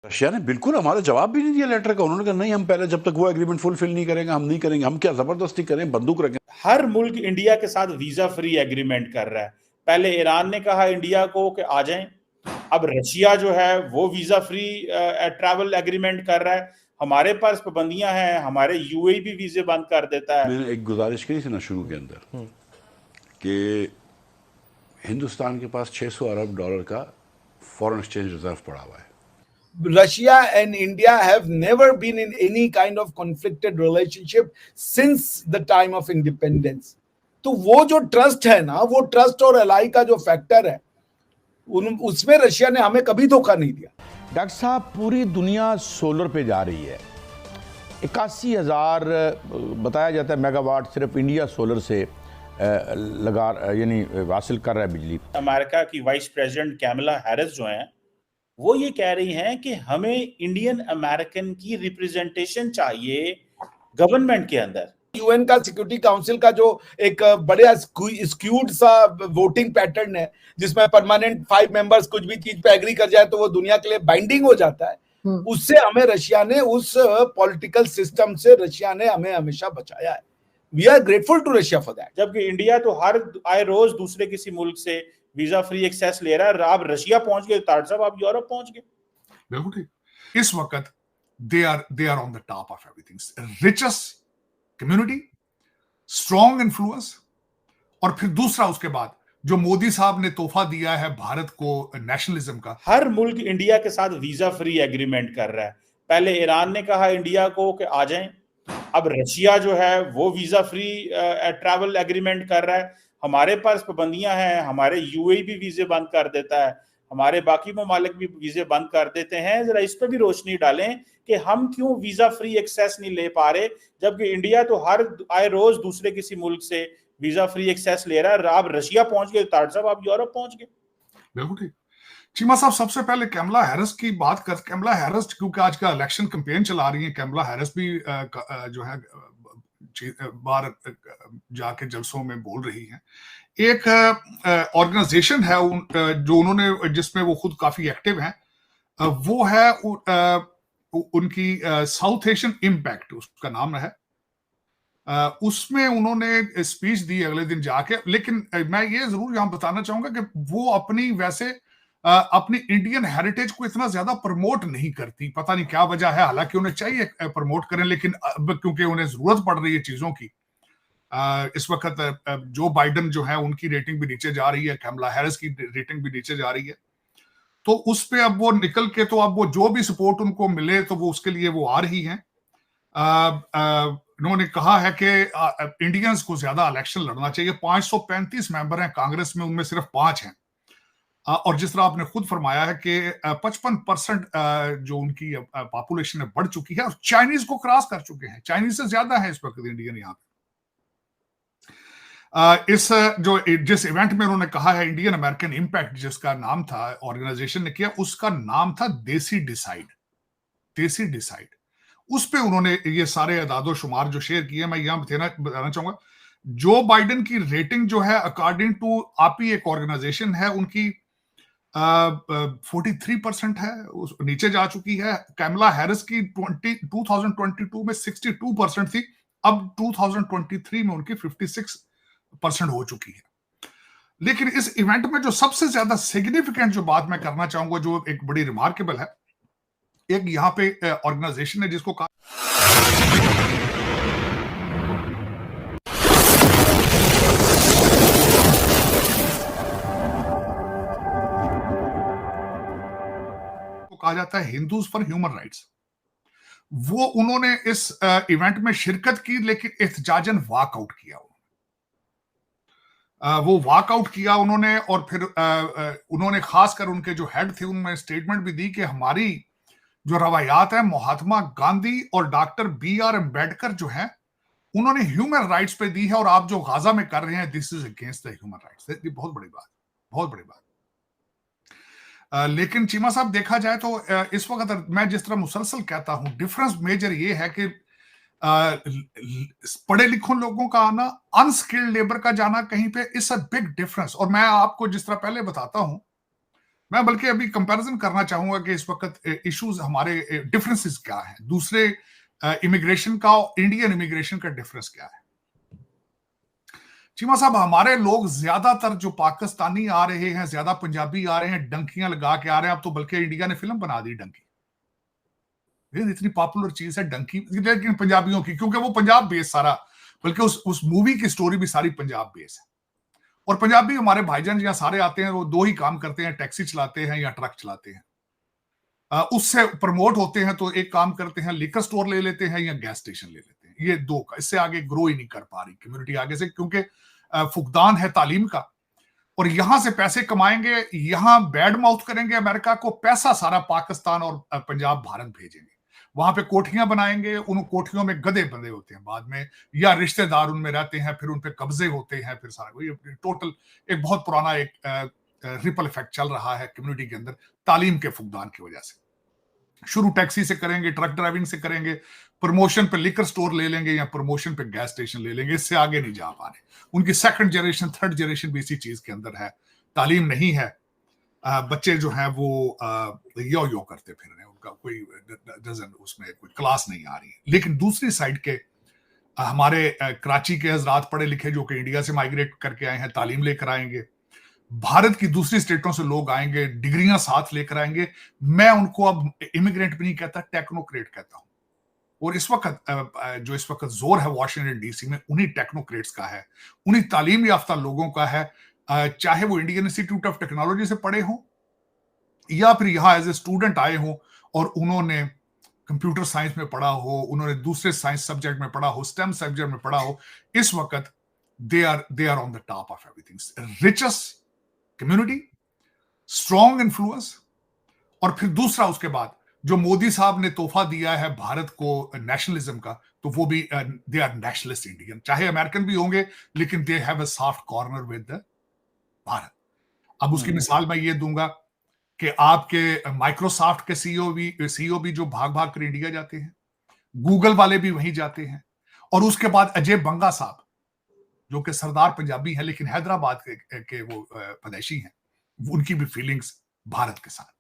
Russia ने बिल्कुल हमारा जवाब भी नहीं दिया लेटर का। उन्होंने कहा नहीं, हम पहले जब तक वो एग्रीमेंट फुलफिल नहीं करेंगे हम नहीं करेंगे। हम क्या जबरदस्ती करें, बंदूक रखें? हर मुल्क इंडिया के साथ वीजा फ्री एग्रीमेंट कर रहा है। पहले ईरान ने कहा इंडिया को कि आ जाएं, अब रशिया जो है वो वीजा फ्री ट्रैवल एग्रीमेंट कर रहा है। हमारे पास पाबंदियां हैं, हमारे यूएई भी वीजे बंद कर देता है। मैंने एक गुजारिश की थी ना शुरू के अंदर कि हिंदुस्तान के पास $600 अरब का फॉरेन एक्सचेंज रिजर्व पड़ा हुआ है। Russia and India have never been in any kind of conflicted relationship since the time of independence. तो वो जो ट्रस्ट है ना, वो ट्रस्ट और एलाई का जो फैक्टर है, उसमें रशिया ने हमें कभी धोखा नहीं दिया। डॉक्टर साहब, पूरी दुनिया सोलर पे जा रही है। 81,000 बताया जाता है मेगावाट सिर्फ इंडिया सोलर से लगा यानी हासिल कर रहा है बिजली। अमेरिका की वाइस प्रेसिडेंट कैमला हैरिस जो हैं वो ये कह रही हैं कि हमें इंडियन अमेरिकन की रिप्रेजेंटेशन चाहिए गवर्नमेंट के अंदर। यूएन का सिक्योरिटी काउंसिल का जो एक बड़ा स्क्यूड सा वोटिंग पैटर्न है, जिसमें परमानेंट 5 मेंबर्स कुछ भी चीज पे एग्री कर जाए तो वो दुनिया के लिए बाइंडिंग हो जाता है, उससे हमें रशिया ने, उस पॉलिटिकल सिस्टम से रशिया ने हमें हमेशा बचाया है। We are grateful to Russia for that. जबकि इंडिया तो हर आए रोज दूसरे किसी मुल्क से वीजा फ्री एक्सेस ले रहा है। आप रशिया पहुंच गए, तार साहब आप यूरोप पहुंच गए। बिल्कुल ठीक। इस वक्त they are on the top of everything, richest community, strong influence, और फिर दूसरा उसके बाद जो मोदी साहब ने तोहफा दिया है भारत को नेशनलिज्म का। हर मुल्क इंडिया के साथ वीजा फ्री एग्रीमेंट कर रहा है। पहले ईरान ने कहा इंडिया को कि आ जाएं, अब रशिया जो है वो वीजा फ्री ट्रैवल एग्रीमेंट कर रहा है। हमारे पास पाबंदियां हैं, हमारे यूएई भी वीजे बंद कर देता है, हमारे बाकी ममालिक भी वीजे बंद कर देते हैं। जरा इस पर भी रोशनी डालें कि हम क्यों वीजा फ्री एक्सेस नहीं ले पा रहे, जबकि इंडिया तो हर आए रोज दूसरे किसी मुल्क से वीजा फ्री एक्सेस ले रहा है। आप रशिया पहुंच गए, तार साहब आप यूरोप पहुंच गए। बिल्कुल ठीक। चीमा साहब, सबसे पहले कैमला हैरिस की बात कर। कैमला हैरिस क्योंकि आज का इलेक्शन कैंपेन चला रही है, कैमला हैरिस भी जो है बाहर जाके जलसों में बोल रही हैं। एक ऑर्गेनाइजेशन है जो उन्होंने, जिसमें वो खुद काफी एक्टिव हैं, वो है उनकी साउथ एशियन इम्पैक्ट उसका नाम है। उसमें उन्होंने स्पीच दी अगले दिन जाके। लेकिन मैं ये जरूर यहां बताना चाहूंगा कि वो अपनी वैसे अपनी इंडियन हेरिटेज को इतना ज्यादा प्रमोट नहीं करती। पता नहीं क्या वजह है, हालांकि उन्हें चाहिए प्रमोट करें, लेकिन अब क्योंकि उन्हें जरूरत पड़ रही है चीजों की, इस वक्त जो बाइडन जो है उनकी रेटिंग भी नीचे जा रही है, कैमला हैरिस की रेटिंग भी नीचे जा रही है, तो उस पे अब वो निकल के, तो अब वो जो भी सपोर्ट उनको मिले तो वो उसके लिए वो आ रही हैं। उन्होंने कहा है कि इंडियंस को ज्यादा इलेक्शन लड़ना चाहिए। 535 मेंबर हैं कांग्रेस में, उनमें सिर्फ 5 हैं। और जिस तरह आपने खुद फरमाया है कि 55% जो उनकी पॉपुलेशन है बढ़ चुकी है और चाइनीज को क्रॉस कर चुके हैं। चाइनीज से ज्यादा है इस वक्त इंडियन यहाँ पे। इस जिस इवेंट में उन्होंने कहा है इंडियन अमेरिकन इम्पैक्ट, जिसका नाम था, ऑर्गेनाइजेशन ने किया, उसका नाम था देसी डिसाइड। देसी डिसाइड, उस पे उन्होंने ये सारे अदादो शुमार जो शेयर किए। मैं यहां बताना चाहूंगा, जो बाइडन की रेटिंग जो है अकॉर्डिंग टू आपी एक ऑर्गेनाइजेशन है, उनकी 43% है, नीचे जा चुकी है। कैमला हैरिस की 2022 में 62% थी, अब 2023 में उनकी 56% हो चुकी है। लेकिन इस इवेंट में जो सबसे ज्यादा सिग्निफिकेंट जो बात मैं करना चाहूंगा, जो एक बड़ी रिमार्केबल है, एक यहां पे ऑर्गेनाइजेशन है जिसको कहा जाता है हिंदूज फॉर ह्यूमन राइट्स। वो उन्होंने इस इवेंट में शिरकत की, लेकिन एहतजाजन वॉकआउट किया। वो वॉकआउट किया उन्होंने, और फिर उन्होंने खासकर उनके जो हेड थे उनमें स्टेटमेंट भी दी कि हमारी जो रवायात है, महात्मा गांधी और डॉक्टर BR अम्बेडकर जो है, उन्होंने ह्यूमन राइट्स पे दी है, और आप जो गाजा में कर रहे हैं, this is against the human rights. ये बहुत बड़ी बात, बहुत बड़ी बात। लेकिन चीमा साहब, देखा जाए तो इस वक्त मैं जिस तरह मुसलसल कहता हूं, डिफरेंस मेजर ये है कि पढ़े लिखों लोगों का आना, अनस्किल्ड लेबर का जाना कहीं पे, इट्स अ बिग डिफरेंस। और मैं आपको जिस तरह पहले बताता हूं, मैं बल्कि अभी कंपैरिजन करना चाहूंगा कि इस वक्त इश्यूज हमारे डिफरेंसेस क्या हैं, दूसरे इमिग्रेशन का और इंडियन इमिग्रेशन का डिफरेंस क्या है। चीमा साहब, हमारे लोग ज्यादातर जो पाकिस्तानी आ रहे हैं, ज्यादा पंजाबी आ रहे हैं, डंकियां लगा के आ रहे हैं। अब तो बल्कि इंडिया ने फिल्म बना दी डंकी, इतनी पॉपुलर चीज है डंकी, लेकिन पंजाबियों की, क्योंकि वो पंजाब बेस सारा, बल्कि उस मूवी की स्टोरी भी सारी पंजाब बेस है। और पंजाबी हमारे भाईजान यहाँ सारे आते हैं, वो दो ही काम करते हैं, टैक्सी चलाते हैं या ट्रक चलाते हैं। उससे प्रमोट होते हैं तो एक काम करते हैं, लिकर स्टोर ले लेते हैं या गैस स्टेशन ले लेते हैं। ये दो का, इससे आगे ग्रो ही नहीं कर पा रही कम्युनिटी आगे से, क्योंकि फुकदान है तालीम का। और यहां से पैसे कमाएंगे, यहां बैड माउथ करेंगे अमेरिका को, पैसा सारा पाकिस्तान और पंजाब भारत भेजेंगे, वहां पे कोठियां बनाएंगे, उन कोठियों में गधे बंधे होते हैं बाद में, या रिश्तेदार उनमें रहते हैं, फिर उन पे कब्जे होते हैं, फिर सारा ये टोटल एक बहुत पुराना एक रिपल इफेक्ट चल रहा है कम्युनिटी के अंदर तालीम के फुकदान की वजह से। शुरू टैक्सी से करेंगे, ट्रक ड्राइविंग से करेंगे, प्रमोशन पे लिकर स्टोर ले लेंगे या प्रमोशन पे गैस स्टेशन ले लेंगे, इससे आगे नहीं जा पा रहे। उनकी सेकंड जनरेशन, थर्ड जनरेशन भी इसी चीज के अंदर है, तालीम नहीं है। बच्चे जो है वो यो यो करते फिर रहे हैं, उनका कोई डजन, उसमें कोई क्लास नहीं आ रही है। लेकिन दूसरी साइड के हमारे कराची के हजरात पढ़े लिखे जो कि इंडिया से माइग्रेट करके आए हैं, तालीम लेकर आएंगे, भारत की दूसरी स्टेटों से लोग आएंगे, डिग्रियां साथ लेकर आएंगे। मैं उनको अब इमिग्रेंट भी नहीं कहता, टेक्नोक्रेट कहता हूं। और इस वक्त जो इस वक्त जोर है वॉशिंगटन डीसी में, उन्हीं टेक्नोक्रेट्स का है, उन्हीं तालीम याफ्ता लोगों का है, चाहे वो इंडियन इंस्टीट्यूट ऑफ टेक्नोलॉजी से पढ़े हों या फिर यहाँ एज ए स्टूडेंट आए हों और उन्होंने कंप्यूटर साइंस में पढ़ा हो, उन्होंने दूसरे साइंस सब्जेक्ट में पढ़ा हो, स्टेम सब्जेक्ट में पढ़ा हो। इस वक्त they are on the top of everything. Richest community, strong influence, और फिर दूसरा उसके बाद जो मोदी साहब ने तोहफा दिया है भारत को नेशनलिज्म का, तो वो भी दे आर नेशनलिस्ट इंडियन, चाहे अमेरिकन भी होंगे लेकिन they have a soft corner with Bharat. अब उसकी मिसाल मैं ये दूंगा कि आपके माइक्रोसॉफ्ट के सीईओ भी जो भाग भाग कर इंडिया जाते हैं, गूगल वाले भी वहीं जाते हैं, और उसके बाद अजय बंगा साहब जो कि सरदार पंजाबी हैं लेकिन हैदराबाद के वो पैदाइशी हैं, उनकी भी फीलिंग्स भारत के साथ।